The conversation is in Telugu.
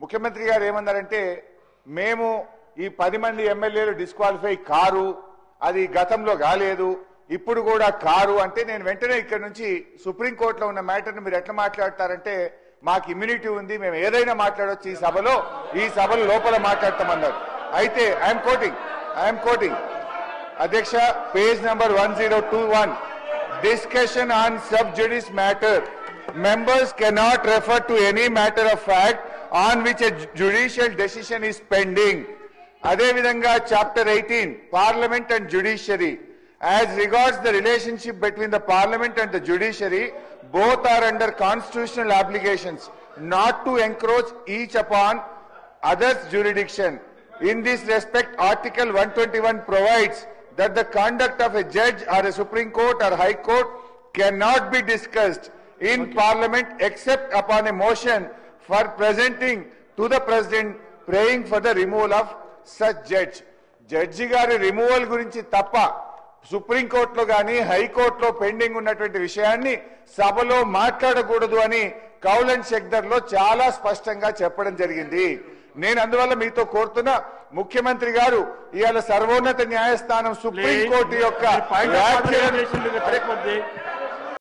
ముఖ్యమంత్రి గారు ఏమన్నారంటే మేము ఈ 10 మంది ఎమ్మెల్యేలు డిస్క్వాలిఫై కారు, అది గతంలో కాలేదు, ఇప్పుడు కూడా కారు అంటే నేను వెంటనే ఇక్కడ నుంచి సుప్రీంకోర్టులో ఉన్న మ్యాటర్ని మీరు ఎట్లా మాట్లాడతారంటే మాకు ఇమ్యూనిటీ ఉంది, మేము ఏదైనా మాట్లాడవచ్చు ఈ సభలో లోపల మాట్లాడతామన్నారు. అయితే ఐఎమ్ కోటింగ్ అధ్యక్ష, page number 1021, discussion on sub judice matter. Members cannot refer to any matter of fact on which a judicial decision is pending. Adevidanga chapter 18, Parliament and Judiciary. As regards the relationship between the Parliament and the Judiciary, both are under constitutional obligations not to encroach each upon others' jurisdiction. In this respect, Article 121 provides that the conduct of a judge or a Supreme Court or High Court cannot be discussed in Parliament except upon a motion for presenting to the President praying for the removal of such judge. Judge గారి రిమూవల్ గురించి తప్ప సుప్రీంకోర్టులో గాని హైకోర్టులో పెండింగ్ ఉన్నటువంటి విషయాన్ని సభలో మాట్లాడకూడదు అని కౌల్ అండ్ షెక్దర్ లో చాలా స్పష్టంగా చెప్పడం జరిగింది. నేను అందువల్ల మీతో కోరుతున్నా, ముఖ్యమంత్రి గారు ఇవాళ సర్వోన్నత న్యాయస్థానం సుప్రీంకోర్టు యొక్క